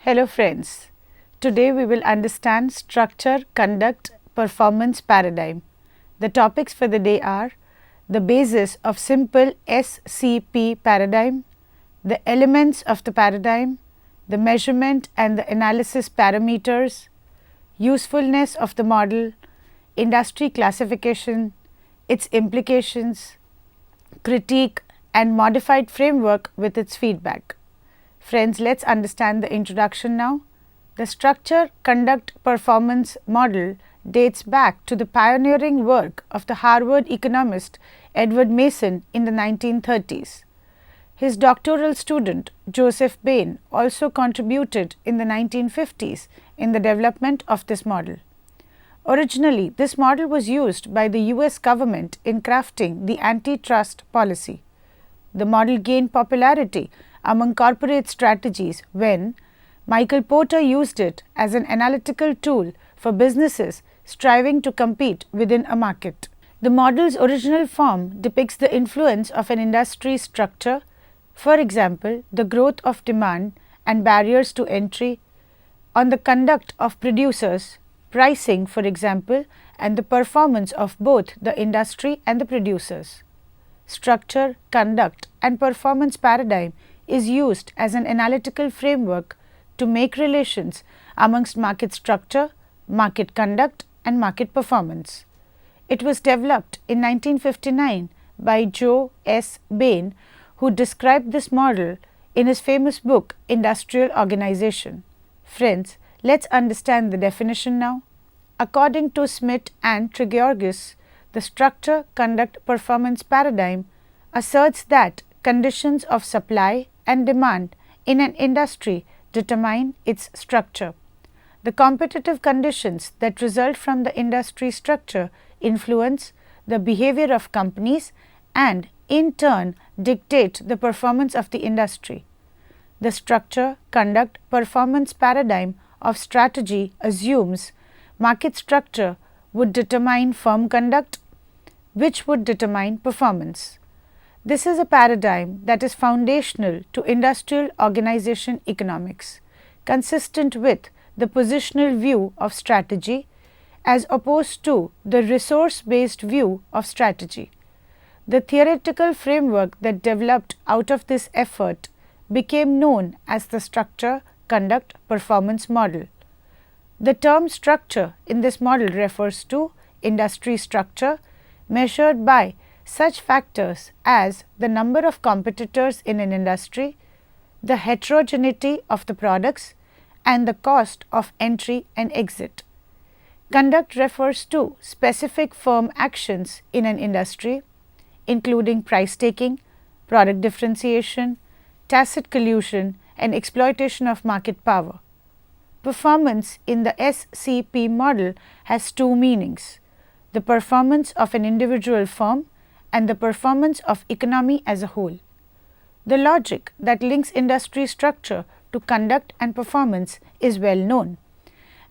Hello friends, today we will understand structure, conduct, performance paradigm. The topics for the day are the basis of simple SCP paradigm, the elements of the paradigm, the measurement and the analysis parameters, usefulness of the model, industry classification, its implications, critique and modified framework with its feedback. Friends, let's understand the introduction now. The structure, conduct, performance model dates back to the pioneering work of the Harvard economist Edward Mason in the 1930s. His doctoral student Joseph Bain also contributed in the 1950s in the development of this model. Originally, this model was used by the US government in crafting the antitrust policy. The model gained popularity among corporate strategies when Michael Porter used it as an analytical tool for businesses striving to compete within a market. The model's original form depicts the influence of an industry structure, for example, the growth of demand and barriers to entry, on the conduct of producers, pricing, for example, and the performance of both the industry and the producers. Structure, conduct, and performance paradigm is used as an analytical framework to make relations amongst market structure, market conduct, and market performance. It was developed in 1959 by Joe S. Bain, who described this model in his famous book Industrial Organization. Friends, let's understand the definition now. According to Smith and Tregeorges, the structure, conduct, performance paradigm asserts that conditions of supply and demand in an industry determine its structure. The competitive conditions that result from the industry structure influence the behavior of companies and, in turn, dictate the performance of the industry. The structure, conduct, performance paradigm of strategy assumes market structure would determine firm conduct, which would determine performance. This is a paradigm that is foundational to industrial organization economics, consistent with the positional view of strategy as opposed to the resource-based view of strategy. The theoretical framework that developed out of this effort became known as the structure, conduct, performance model. The term structure in this model refers to industry structure measured by such factors as the number of competitors in an industry, the heterogeneity of the products, and the cost of entry and exit. Conduct refers to specific firm actions in an industry, including price taking, product differentiation, tacit collusion, and exploitation of market power. Performance in the SCP model has two meanings: the performance of an individual firm and the performance of economy as a whole. The logic that links industry structure to conduct and performance is well known.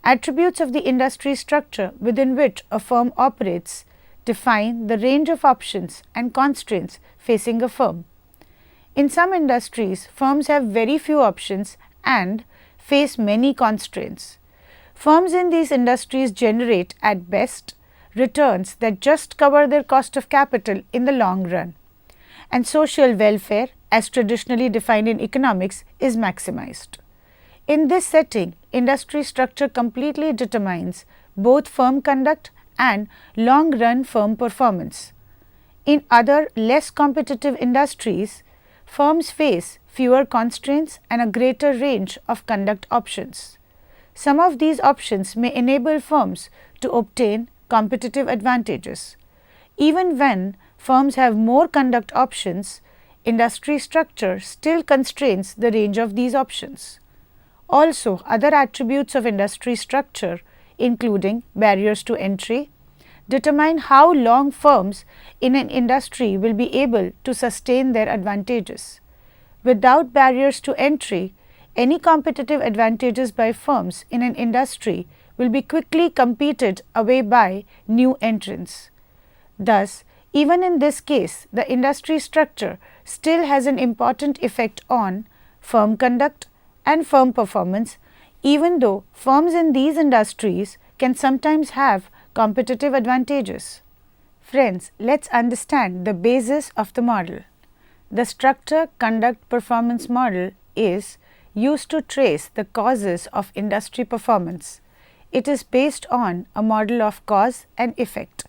Attributes of the industry structure within which a firm operates define the range of options and constraints facing a firm. In some industries, firms have very few options and face many constraints. Firms in these industries generate, at best, returns that just cover their cost of capital in the long run, and social welfare, as traditionally defined in economics, is maximized. In this setting, industry structure completely determines both firm conduct and long-run firm performance. In other, less competitive industries, firms face fewer constraints and a greater range of conduct options. Some of these options may enable firms to obtain competitive advantages. Even when firms have more conduct options, industry structure still constrains the range of these options. Also, other attributes of industry structure, including barriers to entry, determine how long firms in an industry will be able to sustain their advantages. Without barriers to entry, any competitive advantages by firms in an industry will be quickly competed away by new entrants. Thus, even in this case, the industry structure still has an important effect on firm conduct and firm performance even though firms in these industries can sometimes have competitive advantages. Friends, let's understand the basis of the model. The structure, conduct, performance model is used to trace the causes of industry performance. It is based on a model of cause and effect.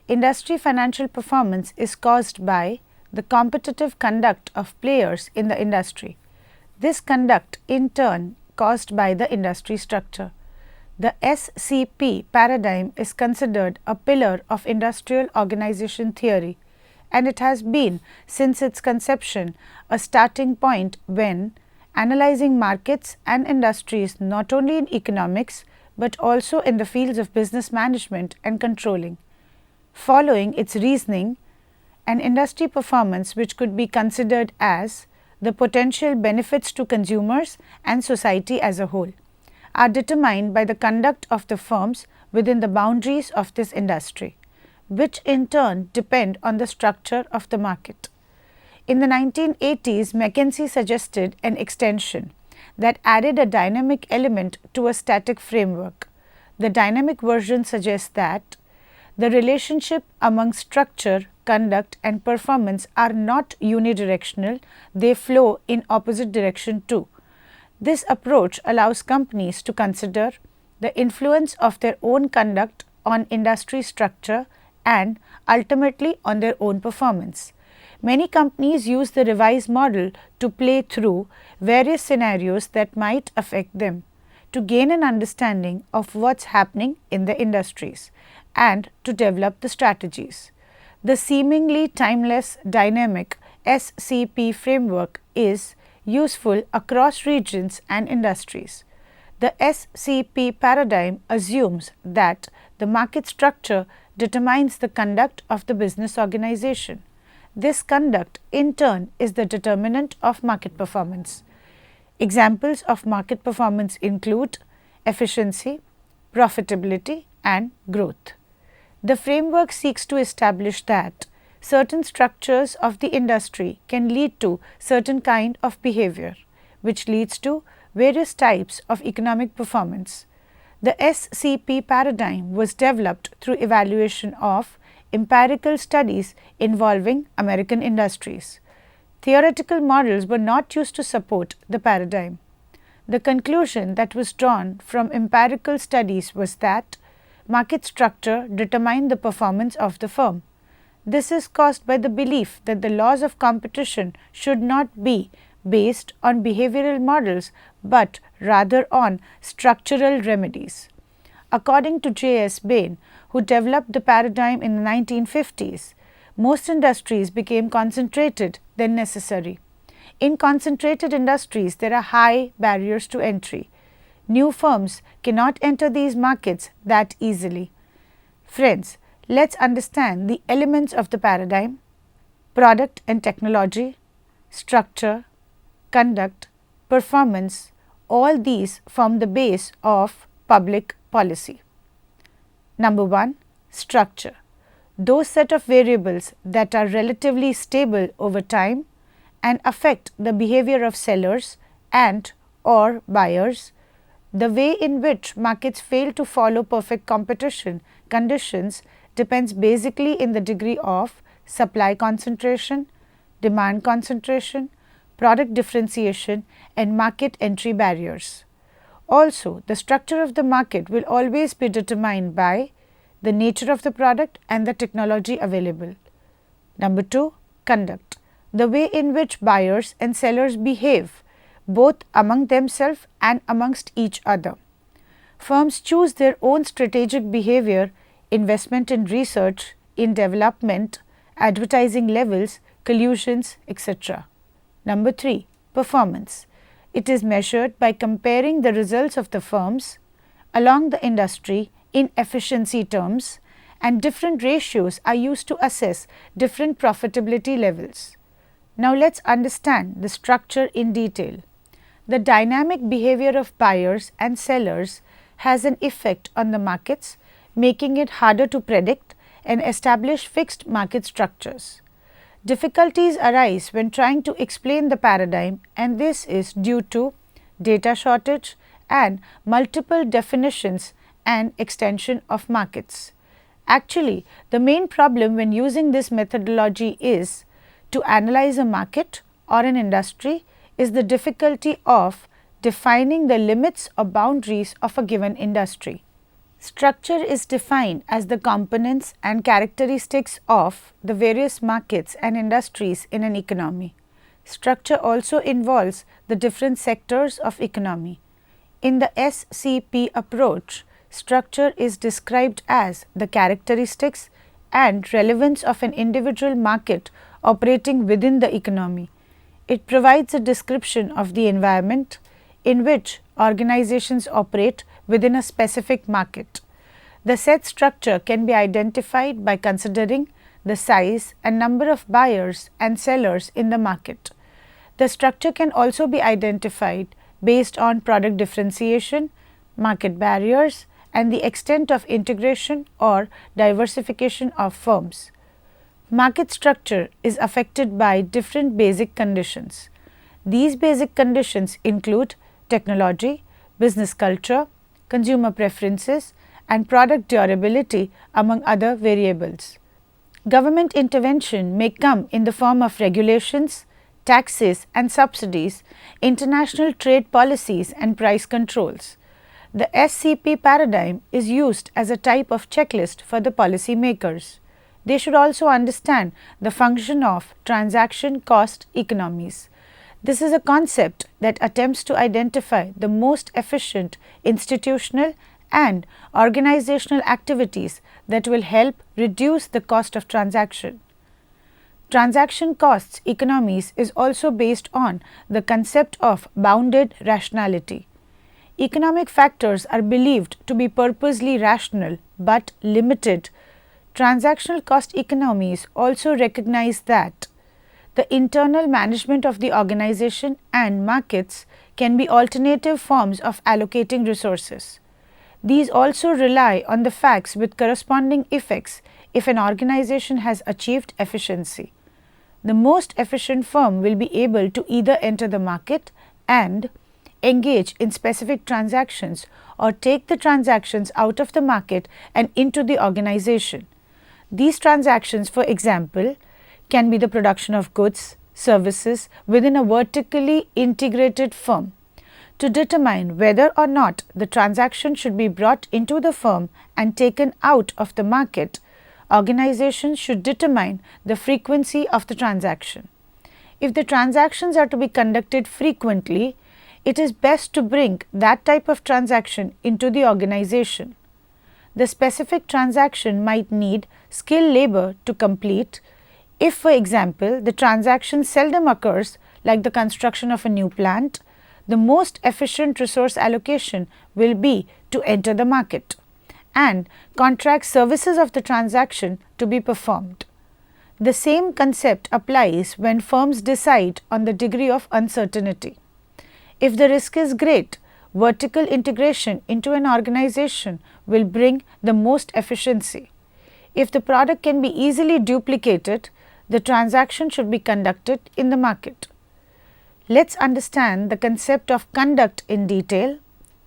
Industry financial performance is caused by the competitive conduct of players in the industry. This conduct in turn caused by the industry structure. The SCP paradigm is considered a pillar of industrial organization theory, and it has been since its conception a starting point when analyzing markets and industries not only in economics but also in the fields of business management and controlling. Following its reasoning, an industry performance which could be considered as the potential benefits to consumers and society as a whole are determined by the conduct of the firms within the boundaries of this industry, which in turn depend on the structure of the market. In the 1980s, McKinsey suggested an extension that added a dynamic element to a static framework. The dynamic version suggests that the relationship among structure, conduct and performance are not unidirectional, they flow in opposite direction too. This approach allows companies to consider the influence of their own conduct on industry structure and ultimately on their own performance. Many companies use the revised model to play through various scenarios that might affect them, to gain an understanding of what's happening in the industries and to develop the strategies. The seemingly timeless dynamic SCP framework is useful across regions and industries. The SCP paradigm assumes that the market structure determines the conduct of the business organization. This conduct in turn is the determinant of market performance. Examples of market performance include efficiency, profitability and growth. The framework seeks to establish that certain structures of the industry can lead to certain kind of behavior, which leads to various types of economic performance. The SCP paradigm was developed through evaluation of empirical studies involving American industries. Theoretical models were not used to support the paradigm. The conclusion that was drawn from empirical studies was that market structure determined the performance of the firm. This is caused by the belief that the laws of competition should not be based on behavioral models, but rather on structural remedies. According to J.S. Bain, who developed the paradigm in the 1950s, most industries became concentrated than necessary. In concentrated industries, there are high barriers to entry. New firms cannot enter these markets that easily. Friends, let's understand the elements of the paradigm: product and technology, structure, conduct, performance. All these form the base of public policy. Number 1, structure. Those set of variables that are relatively stable over time and affect the behavior of sellers and or buyers. The way in which markets fail to follow perfect competition conditions depends basically in the degree of supply concentration, demand concentration, product differentiation and market entry barriers. Also, the structure of the market will always be determined by the nature of the product and the technology available. Number 2, conduct. The way in which buyers and sellers behave both among themselves and amongst each other. Firms choose their own strategic behavior, investment in research, in development, advertising levels, collusions, etc. Number 3, performance. It is measured by comparing the results of the firms along the industry in efficiency terms, and different ratios are used to assess different profitability levels. Now, let's understand the structure in detail. The dynamic behavior of buyers and sellers has an effect on the markets, making it harder to predict and establish fixed market structures. Difficulties arise when trying to explain the paradigm, and this is due to data shortage, and multiple definitions and extension of markets. Actually, the main problem when using this methodology is to analyze a market or an industry is the difficulty of defining the limits or boundaries of a given industry. Structure is defined as the components and characteristics of the various markets and industries in an economy. Structure also involves the different sectors of economy. In the SCP approach, structure is described as the characteristics and relevance of an individual market operating within the economy. It provides a description of the environment in which organizations operate within a specific market. The said structure can be identified by considering the size and number of buyers and sellers in the market. The structure can also be identified based on product differentiation, market barriers, and the extent of integration or diversification of firms. Market structure is affected by different basic conditions. These basic conditions include technology, business culture, consumer preferences, and product durability, among other variables. Government intervention may come in the form of regulations, taxes and subsidies, international trade policies and price controls. The SCP paradigm is used as a type of checklist for the policy makers. They should also understand the function of transaction cost economies. This is a concept that attempts to identify the most efficient institutional and organizational activities that will help reduce the cost of transaction. Transaction costs economies is also based on the concept of bounded rationality. Economic factors are believed to be purposely rational but limited. Transactional cost economies also recognize that the internal management of the organization and markets can be alternative forms of allocating resources. These also rely on the facts with corresponding effects if an organization has achieved efficiency. The most efficient firm will be able to either enter the market and engage in specific transactions or take the transactions out of the market and into the organization. These transactions, for example, can be the production of goods, services within a vertically integrated firm. To determine whether or not the transaction should be brought into the firm and taken out of the market, organizations should determine the frequency of the transaction. If the transactions are to be conducted frequently, it is best to bring that type of transaction into the organization. The specific transaction might need skilled labor to complete. If, for example, the transaction seldom occurs, like the construction of a new plant, the most efficient resource allocation will be to enter the market and contract services of the transaction to be performed. The same concept applies when firms decide on the degree of uncertainty. If the risk is great, vertical integration into an organization will bring the most efficiency. If the product can be easily duplicated, the transaction should be conducted in the market. Let's understand the concept of conduct in detail.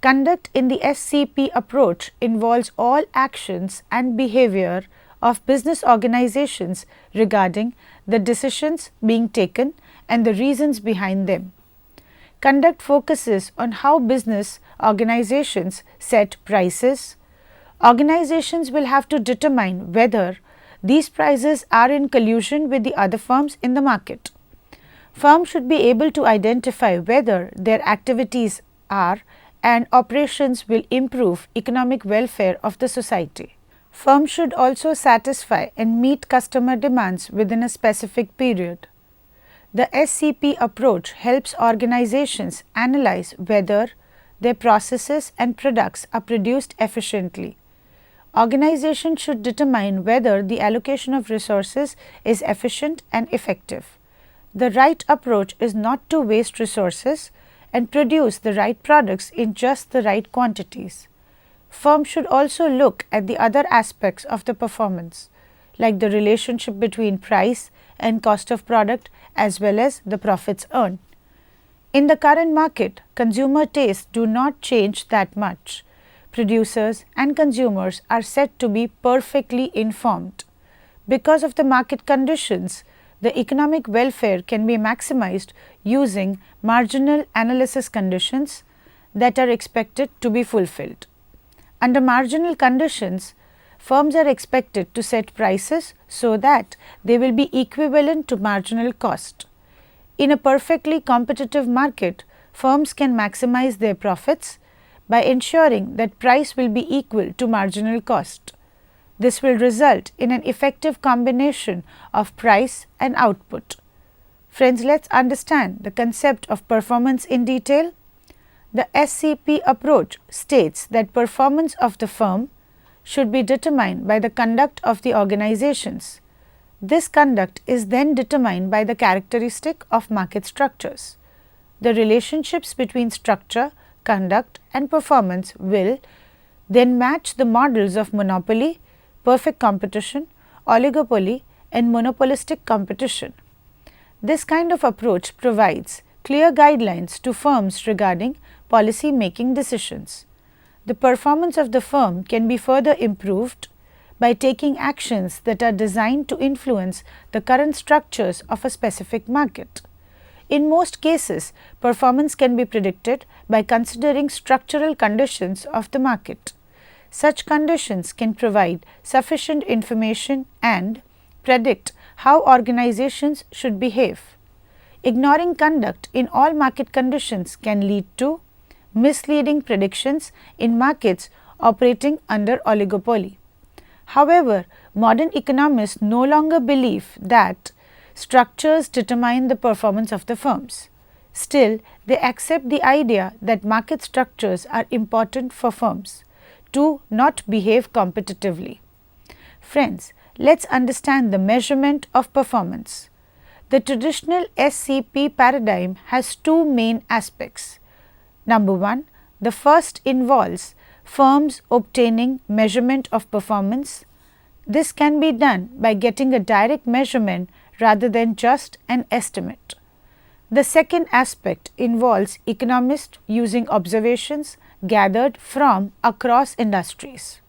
Conduct in the SCP approach involves all actions and behavior of business organizations regarding the decisions being taken and the reasons behind them. Conduct focuses on how business organizations set prices. Organizations will have to determine whether these prices are in collusion with the other firms in the market. Firms should be able to identify whether their activities are and operations will improve economic welfare of the society. Firms should also satisfy and meet customer demands within a specific period. The SCP approach helps organizations analyze whether their processes and products are produced efficiently. Organizations should determine whether the allocation of resources is efficient and effective. The right approach is not to waste resources and produce the right products in just the right quantities. Firms should also look at the other aspects of the performance, like the relationship between price and cost of product as well as the profits earned. In the current market, consumer tastes do not change that much. Producers and consumers are said to be perfectly informed. Because of the market conditions, the economic welfare can be maximized using marginal analysis conditions that are expected to be fulfilled. Under marginal conditions, firms are expected to set prices so that they will be equivalent to marginal cost. In a perfectly competitive market, firms can maximize their profits by ensuring that price will be equal to marginal cost. This will result in an effective combination of price and output. Friends, let's understand the concept of performance in detail. The SCP approach states that performance of the firm should be determined by the conduct of the organizations. This conduct is then determined by the characteristic of market structures. The relationships between structure, conduct and performance will then match the models of monopoly, perfect competition, oligopoly and monopolistic competition. This kind of approach provides clear guidelines to firms regarding policy making decisions. The performance of the firm can be further improved by taking actions that are designed to influence the current structures of a specific market. In most cases, performance can be predicted by considering structural conditions of the market. Such conditions can provide sufficient information and predict how organizations should behave. Ignoring conduct in all market conditions can lead to misleading predictions in markets operating under oligopoly. However, modern economists no longer believe that structures determine the performance of the firms. Still, they accept the idea that market structures are important for firms to not behave competitively. Friends, let's understand the measurement of performance. The traditional SCP paradigm has two main aspects. Number one, the first involves firms obtaining measurement of performance. This can be done by getting a direct measurement rather than just an estimate. The second aspect involves economists using observations gathered from across industries.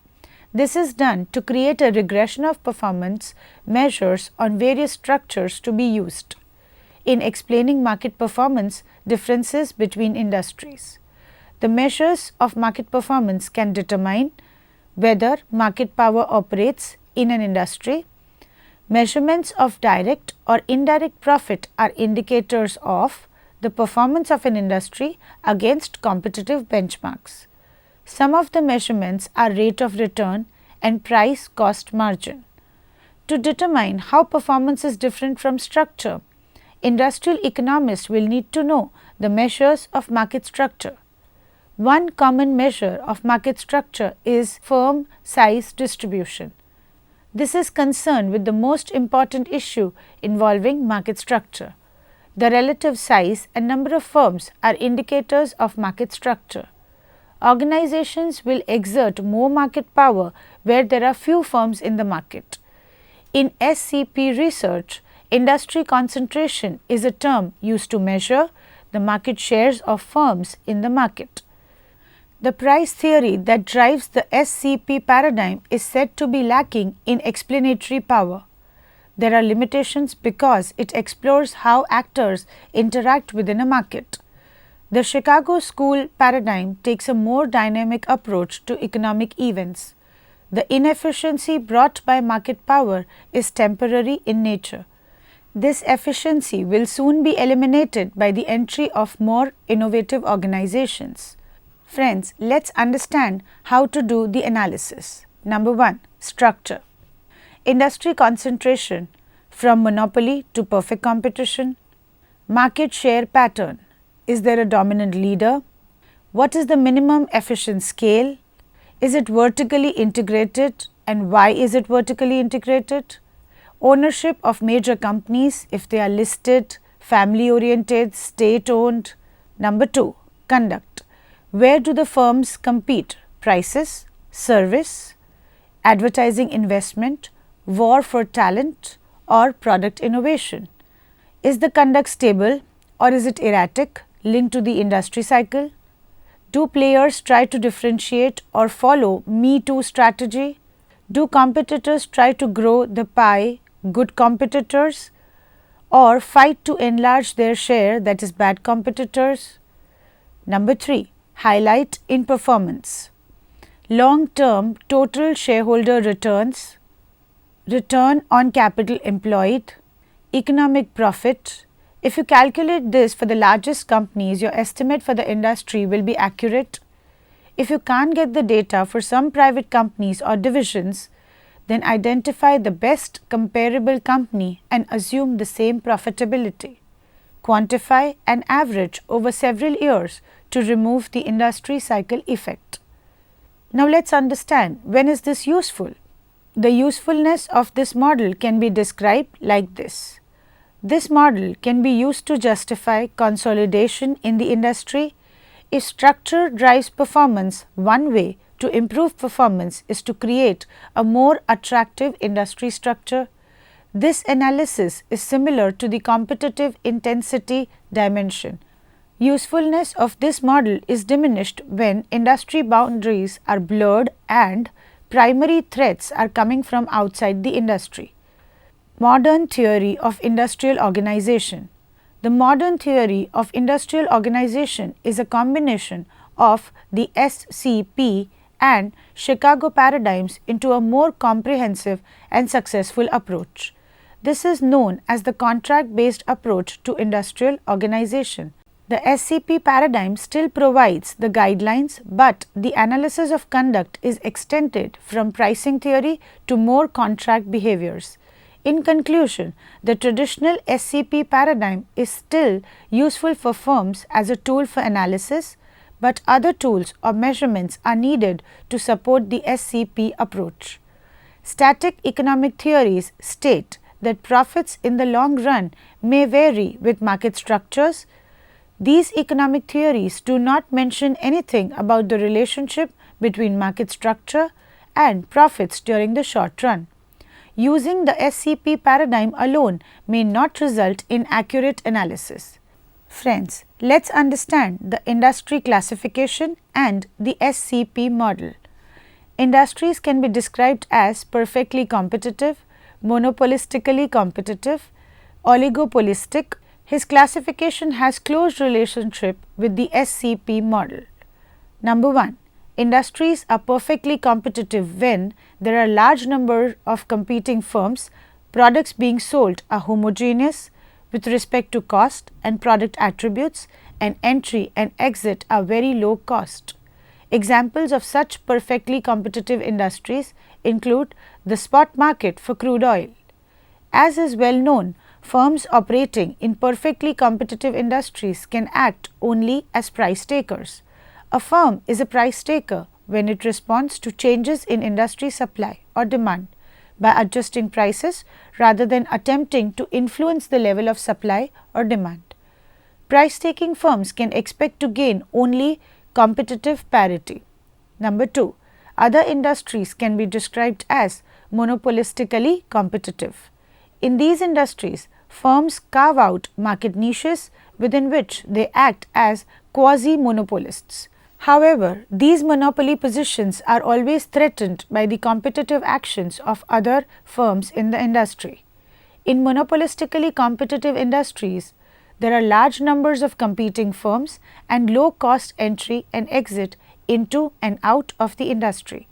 This is done to create a regression of performance measures on various structures to be used in explaining market performance differences between industries. The measures of market performance can determine whether market power operates in an industry. Measurements of direct or indirect profit are indicators of the performance of an industry against competitive benchmarks. Some of the measurements are rate of return and price cost margin. To determine how performance is different from structure, industrial economists will need to know the measures of market structure. One common measure of market structure is firm size distribution. This is concerned with the most important issue involving market structure. The relative size and number of firms are indicators of market structure. Organizations will exert more market power where there are few firms in the market. In SCP research, industry concentration is a term used to measure the market shares of firms in the market. The price theory that drives the SCP paradigm is said to be lacking in explanatory power. There are limitations because it explores how actors interact within a market. The Chicago School paradigm takes a more dynamic approach to economic events. The inefficiency brought by market power is temporary in nature. This efficiency will soon be eliminated by the entry of more innovative organizations. Friends, let's understand how to do the analysis. Number 1. Structure. Industry concentration from monopoly to perfect competition. Market share pattern. Is there a dominant leader? What is the minimum efficient scale? Is it vertically integrated and why is it vertically integrated? Ownership of major companies if they are listed, family oriented, state owned. Number 2. Conduct. Where do the firms compete? Prices, service, advertising investment, war for talent or product innovation. Is the conduct stable or is it erratic, linked to the industry cycle? Do players try to differentiate or follow Me Too strategy? Do competitors try to grow the pie, good competitors, or fight to enlarge their share, that is bad competitors? Number 3. Highlight in performance. Long-term total shareholder returns, return on capital employed, economic profit. If you calculate this for the largest companies, your estimate for the industry will be accurate. If you can't get the data for some private companies or divisions, then identify the best comparable company and assume the same profitability. Quantify and average over several years to remove the industry cycle effect. Now let's understand, when is this useful? The usefulness of this model can be described like this. This model can be used to justify consolidation in the industry. If structure drives performance, one way to improve performance is to create a more attractive industry structure. This analysis is similar to the competitive intensity dimension. Usefulness of this model is diminished when industry boundaries are blurred and primary threats are coming from outside the industry. Modern theory of industrial organization. The modern theory of industrial organization is a combination of the SCP and Chicago paradigms into a more comprehensive and successful approach. This is known as the contract-based approach to industrial organization. The SCP paradigm still provides the guidelines, but the analysis of conduct is extended from pricing theory to more contract behaviors. In conclusion, the traditional SCP paradigm is still useful for firms as a tool for analysis, but other tools or measurements are needed to support the SCP approach. Static economic theories state that profits in the long run may vary with market structures. These economic theories do not mention anything about the relationship between market structure and profits during the short run. Using the SCP paradigm alone may not result in accurate analysis. Friends, let's understand the industry classification and the SCP model. Industries can be described as perfectly competitive, monopolistically competitive, oligopolistic. His classification has close relationship with the SCP model. Number 1. Industries are perfectly competitive when there are large number of competing firms, products being sold are homogeneous with respect to cost and product attributes, and entry and exit are very low cost. Examples of such perfectly competitive industries include the spot market for crude oil. As is well known, firms operating in perfectly competitive industries can act only as price takers. A firm is a price taker when it responds to changes in industry supply or demand by adjusting prices rather than attempting to influence the level of supply or demand. Price taking firms can expect to gain only competitive parity. Number 2. Other industries can be described as monopolistically competitive. In these industries, firms carve out market niches within which they act as quasi-monopolists. However, these monopoly positions are always threatened by the competitive actions of other firms in the industry. In monopolistically competitive industries, there are large numbers of competing firms and low cost entry and exit into and out of the industry.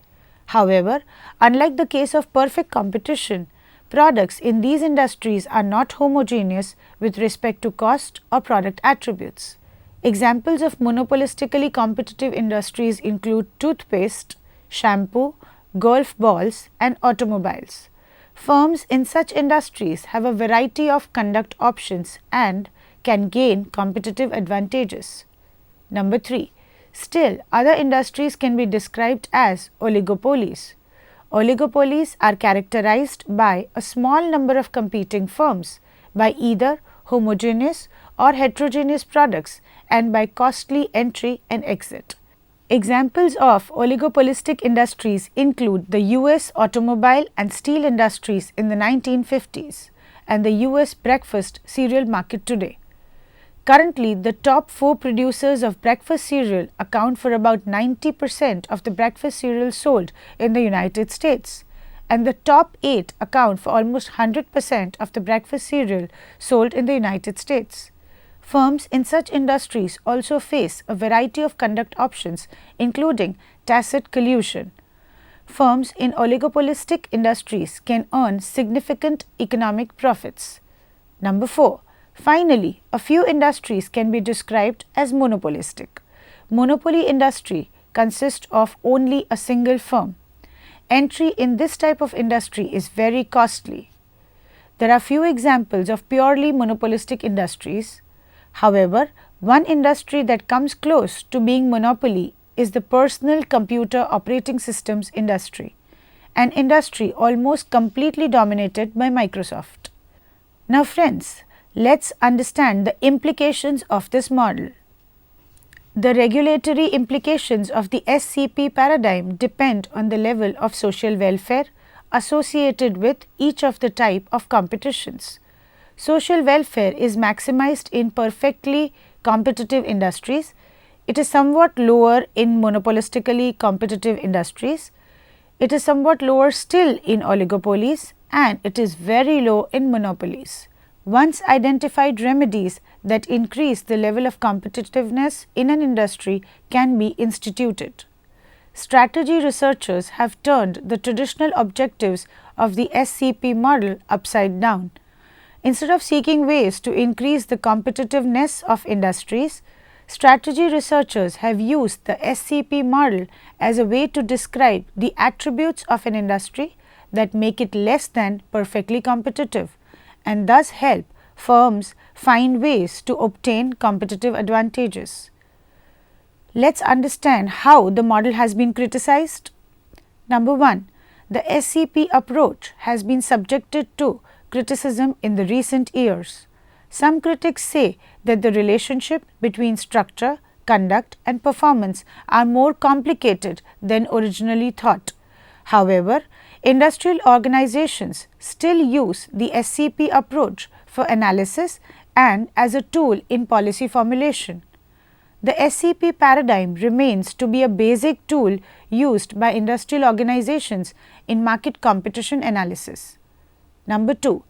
However, unlike the case of perfect competition, products in these industries are not homogeneous with respect to cost or product attributes. Examples of monopolistically competitive industries include toothpaste, shampoo, golf balls, and automobiles. Firms in such industries have a variety of conduct options and can gain competitive advantages. Number 3. Still, other industries can be described as oligopolies. Oligopolies are characterized by a small number of competing firms, by either homogeneous or heterogeneous products, and by costly entry and exit. Examples of oligopolistic industries include the US automobile and steel industries in the 1950s and the US breakfast cereal market today. Currently, the top 4 producers of breakfast cereal account for about 90% of the breakfast cereal sold in the United States, and the top 8 account for almost 100% of the breakfast cereal sold in the United States. Firms in such industries also face a variety of conduct options, including tacit collusion. Firms in oligopolistic industries can earn significant economic profits. Number 4. Finally, a few industries can be described as monopolistic. Monopoly industry consists of only a single firm. Entry in this type of industry is very costly. There are few examples of purely monopolistic industries. However, one industry that comes close to being monopoly is the personal computer operating systems industry, an industry almost completely dominated by Microsoft. Now friends, let's understand the implications of this model. The regulatory implications of the SCP paradigm depend on the level of social welfare associated with each of the type of competitions. Social welfare is maximized in perfectly competitive industries. It is somewhat lower in monopolistically competitive industries. It is somewhat lower still in oligopolies, and it is very low in monopolies. Once identified remedies that increase the level of competitiveness in an industry can be instituted. Strategy researchers have turned the traditional objectives of the SCP model upside down. Instead of seeking ways to increase the competitiveness of industries, strategy researchers have used the SCP model as a way to describe the attributes of an industry that make it less than perfectly competitive, and thus help firms find ways to obtain competitive advantages. Let's understand how the model has been criticized. Number 1. The SCP approach has been subjected to criticism in the recent years. Some critics say that the relationship between structure, conduct and performance are more complicated than originally thought. However, industrial organizations still use the SCP approach for analysis and as a tool in policy formulation. The SCP paradigm remains to be a basic tool used by industrial organizations in market competition analysis. Number 2.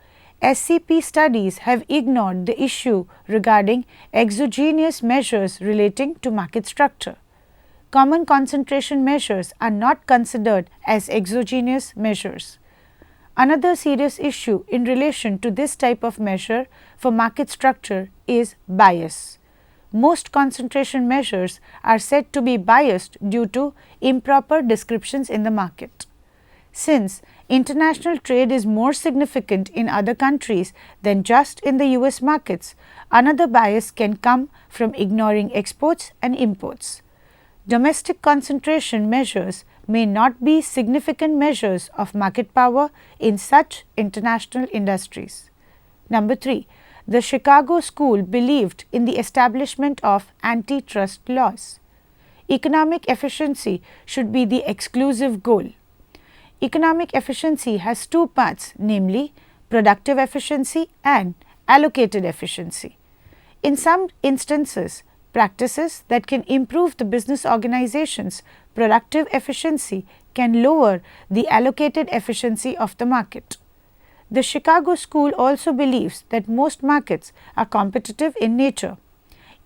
SCP studies have ignored the issue regarding exogenous measures relating to market structure. Common concentration measures are not considered as exogenous measures. Another serious issue in relation to this type of measure for market structure is bias. Most concentration measures are said to be biased due to improper descriptions in the market. Since international trade is more significant in other countries than just in the US markets, another bias can come from ignoring exports and imports. Domestic concentration measures may not be significant measures of market power in such international industries. Number 3. The Chicago School believed in the establishment of antitrust laws. Economic efficiency should be the exclusive goal. Economic efficiency has two parts, namely productive efficiency and allocated efficiency. In some instances, practices that can improve the business organization's productive efficiency can lower the allocated efficiency of the market. The Chicago School also believes that most markets are competitive in nature.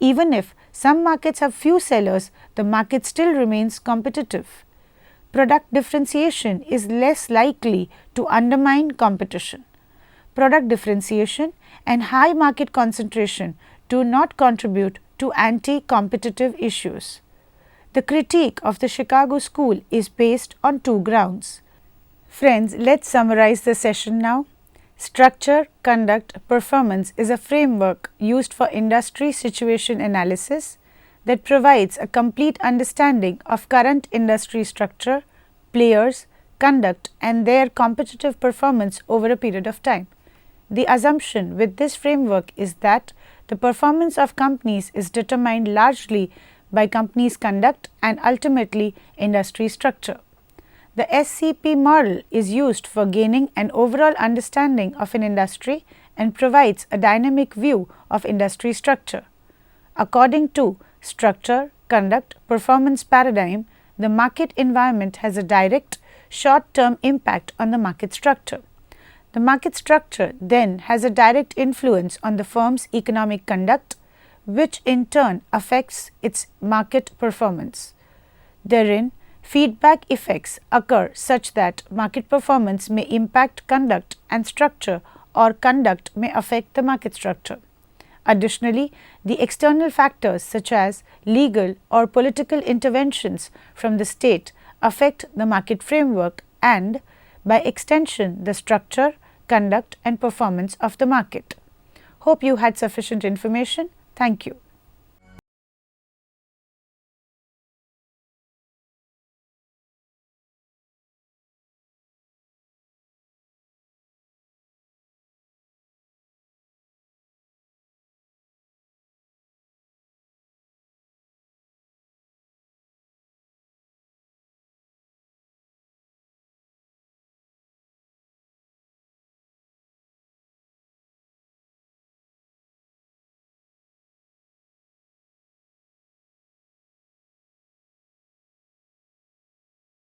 Even if some markets have few sellers, the market still remains competitive. Product differentiation is less likely to undermine competition. Product differentiation and high market concentration do not contribute to anti-competitive issues. The critique of the Chicago School is based on two grounds. Friends, let's summarize the session now. Structure, conduct, performance is a framework used for industry situation analysis that provides a complete understanding of current industry structure, players, conduct and their competitive performance over a period of time. The assumption with this framework is that the performance of companies is determined largely by companies' conduct and ultimately industry structure. The SCP model is used for gaining an overall understanding of an industry and provides a dynamic view of industry structure. According to structure, conduct, performance paradigm, the market environment has a direct short-term impact on the market structure. The market structure then has a direct influence on the firm's economic conduct, which in turn affects its market performance. Therein, feedback effects occur such that market performance may impact conduct and structure, or conduct may affect the market structure. Additionally, the external factors such as legal or political interventions from the state affect the market framework and, by extension, the structure, conduct and performance of the market. Hope you had sufficient information. Thank you.